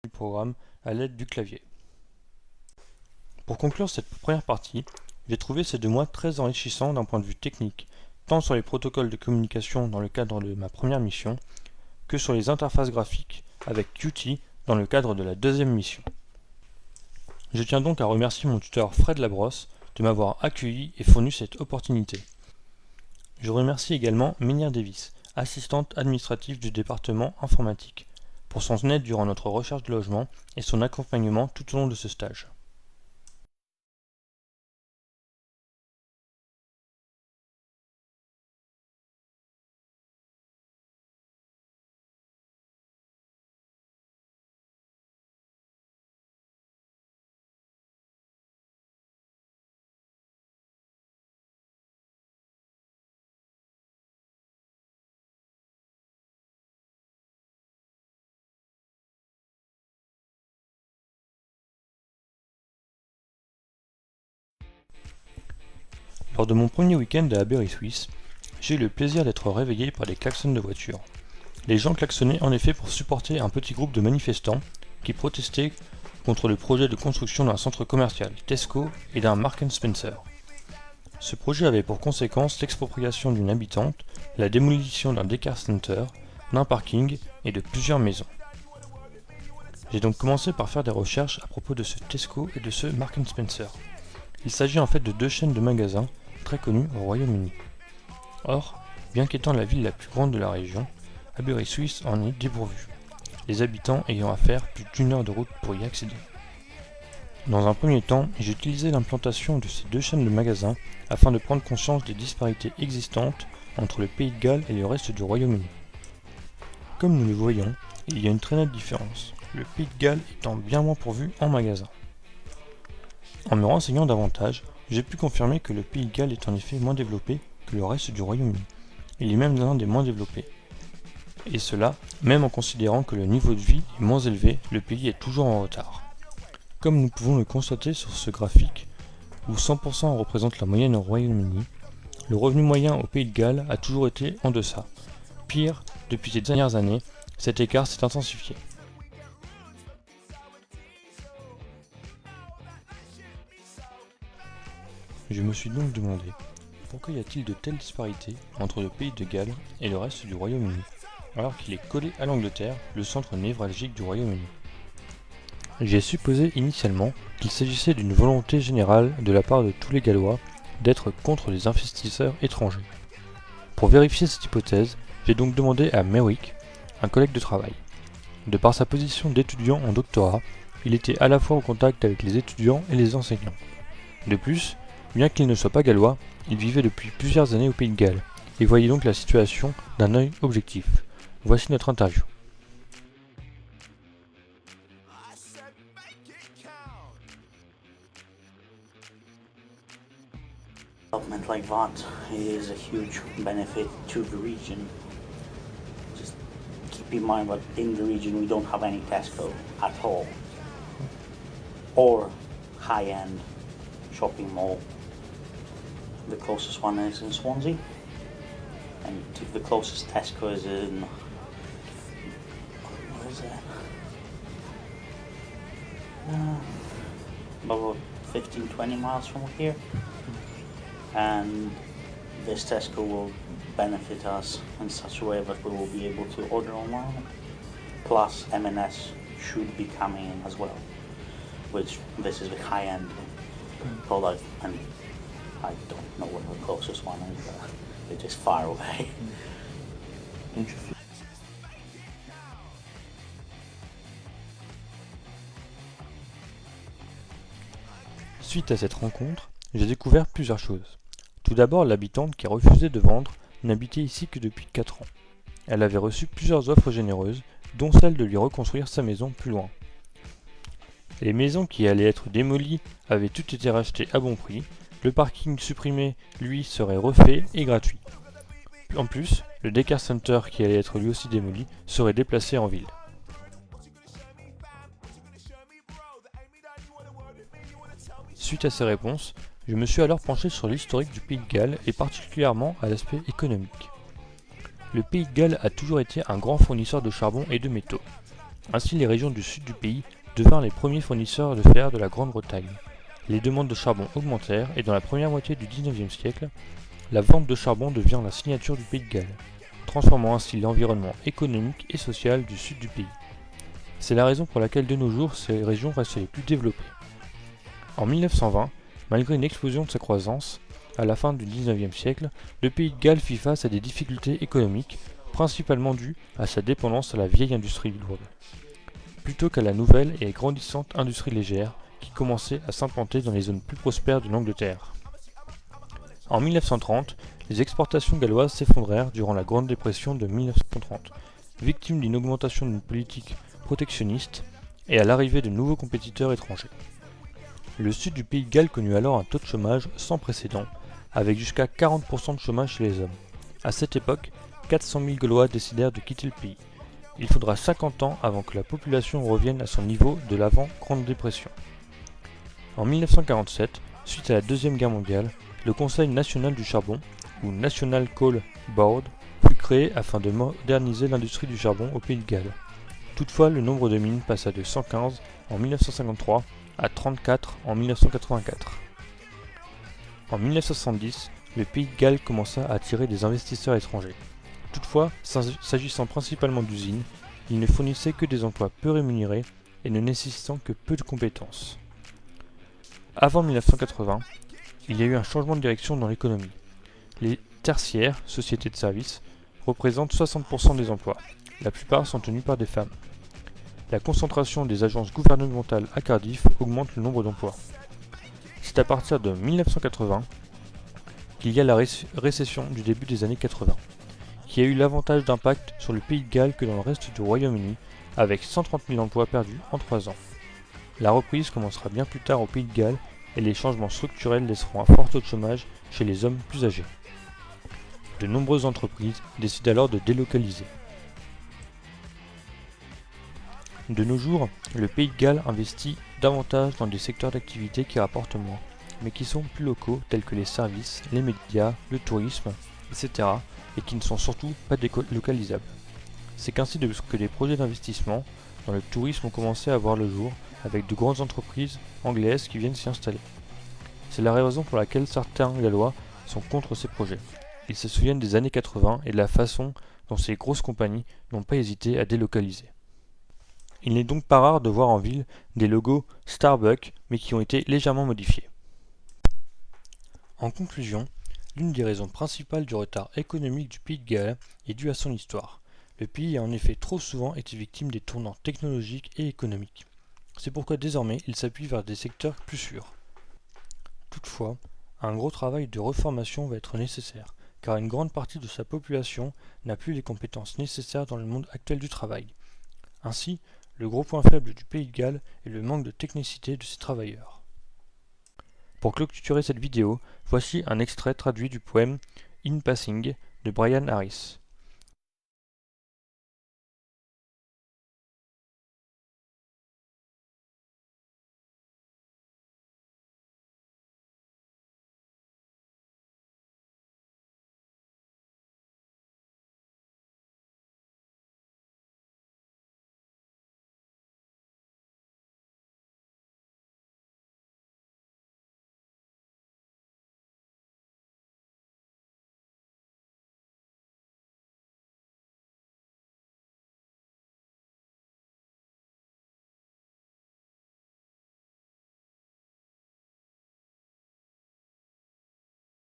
du programme à l'aide du clavier. Pour conclure cette première partie, j'ai trouvé ces 2 mois très enrichissants d'un point de vue technique, tant sur les protocoles de communication dans le cadre de ma première mission, que sur les interfaces graphiques avec Qt dans le cadre de la deuxième mission. Je tiens donc à remercier mon tuteur Fred Labrosse de m'avoir accueilli et fourni cette opportunité. Je remercie également Minière Davis, assistante administrative du département informatique, pour son aide durant notre recherche de logement et son accompagnement tout au long de ce stage. Lors de mon premier week-end à Aberystwyth, j'ai eu le plaisir d'être réveillé par des klaxons de voitures. Les gens klaxonnaient en effet pour supporter un petit groupe de manifestants qui protestaient contre le projet de construction d'un centre commercial Tesco et d'un Marks & Spencer. Ce projet avait pour conséquence l'expropriation d'une habitante, la démolition d'un daycare center, d'un parking et de plusieurs maisons. J'ai donc commencé par faire des recherches à propos de ce Tesco et de ce Marks & Spencer. Il s'agit en fait de 2 chaînes de magasins très connues au Royaume-Uni. Or, bien qu'étant la ville la plus grande de la région, Aberystwyth en est dépourvue, les habitants ayant à faire plus d'1 heure de route pour y accéder. Dans un premier temps, j'ai utilisé l'implantation de ces 2 chaînes de magasins afin de prendre conscience des disparités existantes entre le Pays de Galles et le reste du Royaume-Uni. Comme nous le voyons, il y a une très nette différence, le Pays de Galles étant bien moins pourvu en magasins. En me renseignant davantage, j'ai pu confirmer que le Pays de Galles est en effet moins développé que le reste du Royaume-Uni. Il est même l'un des moins développés. Et cela, même en considérant que le niveau de vie est moins élevé, le pays est toujours en retard. Comme nous pouvons le constater sur ce graphique, où 100% représente la moyenne au Royaume-Uni, le revenu moyen au Pays de Galles a toujours été en deçà. Pire, depuis ces dernières années, cet écart s'est intensifié. Je me suis donc demandé, pourquoi y a-t-il de telles disparités entre le Pays de Galles et le reste du Royaume-Uni, alors qu'il est collé à l'Angleterre, le centre névralgique du Royaume-Uni. J'ai supposé initialement qu'il s'agissait d'une volonté générale de la part de tous les Gallois d'être contre les investisseurs étrangers. Pour vérifier cette hypothèse, j'ai donc demandé à Merwick, un collègue de travail. De par sa position d'étudiant en doctorat, il était à la fois en contact avec les étudiants et les enseignants. De plus, bien qu'il ne soit pas gallois, il vivait depuis plusieurs années au Pays de Galles, et voyait donc la situation d'un œil objectif. Voici notre interview. Development like that is a huge benefit to the region. Just keep in mind that in the region we don't have any Tesco at all, or high-end shopping mall. The closest one is in Swansea, and the closest Tesco is in, where is it? About 15-20 miles from here. And this Tesco will benefit us in such a way that we will be able to order online. Plus M&S should be coming in as well, which this is a high-end product, and I don't know where the closest one is, but it's just far away. Interesting. Suite à cette rencontre, j'ai découvert plusieurs choses. Tout d'abord, l'habitante qui a refusé de vendre n'habitait ici que depuis 4 ans. Elle avait reçu plusieurs offres généreuses, dont celle de lui reconstruire sa maison plus loin. Les maisons qui allaient être démolies avaient toutes été rachetées à bon prix, le parking supprimé, lui, serait refait et gratuit. En plus, le daycare center qui allait être lui aussi démoli serait déplacé en ville. Suite à ces réponses, je me suis alors penché sur l'historique du Pays de Galles et particulièrement à l'aspect économique. Le Pays de Galles a toujours été un grand fournisseur de charbon et de métaux. Ainsi, les régions du sud du pays devinrent les premiers fournisseurs de fer de la Grande-Bretagne. Les demandes de charbon augmentèrent et dans la première moitié du XIXe siècle, la vente de charbon devient la signature du Pays de Galles, transformant ainsi l'environnement économique et social du sud du pays. C'est la raison pour laquelle de nos jours, ces régions restent les plus développées. En 1920, malgré une explosion de sa croissance, à la fin du XIXe siècle, le Pays de Galles fit face à des difficultés économiques, principalement dues à sa dépendance à la vieille industrie lourde, plutôt qu'à la nouvelle et grandissante industrie légère qui commençait à s'implanter dans les zones plus prospères de l'Angleterre. En 1930, les exportations galloises s'effondrèrent durant la Grande Dépression de 1930, victimes d'une augmentation d'une politique protectionniste et à l'arrivée de nouveaux compétiteurs étrangers. Le sud du Pays de Galles connut alors un taux de chômage sans précédent, avec jusqu'à 40% de chômage chez les hommes. À cette époque, 400 000 Gallois décidèrent de quitter le pays. Il faudra 50 ans avant que la population revienne à son niveau de l'avant-Grande Dépression. En 1947, suite à la Deuxième Guerre mondiale, le Conseil national du charbon, ou National Coal Board, fut créé afin de moderniser l'industrie du charbon au Pays de Galles. Toutefois, le nombre de mines passa de 115 en 1953 à 34 en 1984. En 1970, le Pays de Galles commença à attirer des investisseurs étrangers. Toutefois, s'agissant principalement d'usines, ils ne fournissaient que des emplois peu rémunérés et ne nécessitant que peu de compétences. Avant 1980, il y a eu un changement de direction dans l'économie. Les tertiaires, sociétés de services, représentent 60% des emplois. La plupart sont tenus par des femmes. La concentration des agences gouvernementales à Cardiff augmente le nombre d'emplois. C'est à partir de 1980 qu'il y a la récession du début des années 80, qui a eu l'avantage d'impact sur le Pays de Galles que dans le reste du Royaume-Uni, avec 130 000 emplois perdus en 3 ans. La reprise commencera bien plus tard au Pays de Galles et les changements structurels laisseront un fort taux de chômage chez les hommes plus âgés. De nombreuses entreprises décident alors de délocaliser. De nos jours, le Pays de Galles investit davantage dans des secteurs d'activité qui rapportent moins, mais qui sont plus locaux tels que les services, les médias, le tourisme, etc. et qui ne sont surtout pas délocalisables. C'est qu'ainsi que des projets d'investissement dans le tourisme ont commencé à voir le jour avec de grandes entreprises anglaises qui viennent s'y installer. C'est la raison pour laquelle certains Gallois sont contre ces projets. Ils se souviennent des années 80 et de la façon dont ces grosses compagnies n'ont pas hésité à délocaliser. Il n'est donc pas rare de voir en ville des logos Starbucks mais qui ont été légèrement modifiés. En conclusion, l'une des raisons principales du retard économique du Pays de Galles est due à son histoire. Le pays a en effet trop souvent été victime des tournants technologiques et économiques. C'est pourquoi désormais il s'appuie vers des secteurs plus sûrs. Toutefois, un gros travail de reformation va être nécessaire, car une grande partie de sa population n'a plus les compétences nécessaires dans le monde actuel du travail. Ainsi, le gros point faible du Pays de Galles est le manque de technicité de ses travailleurs. Pour clôturer cette vidéo, voici un extrait traduit du poème In Passing de Brian Harris.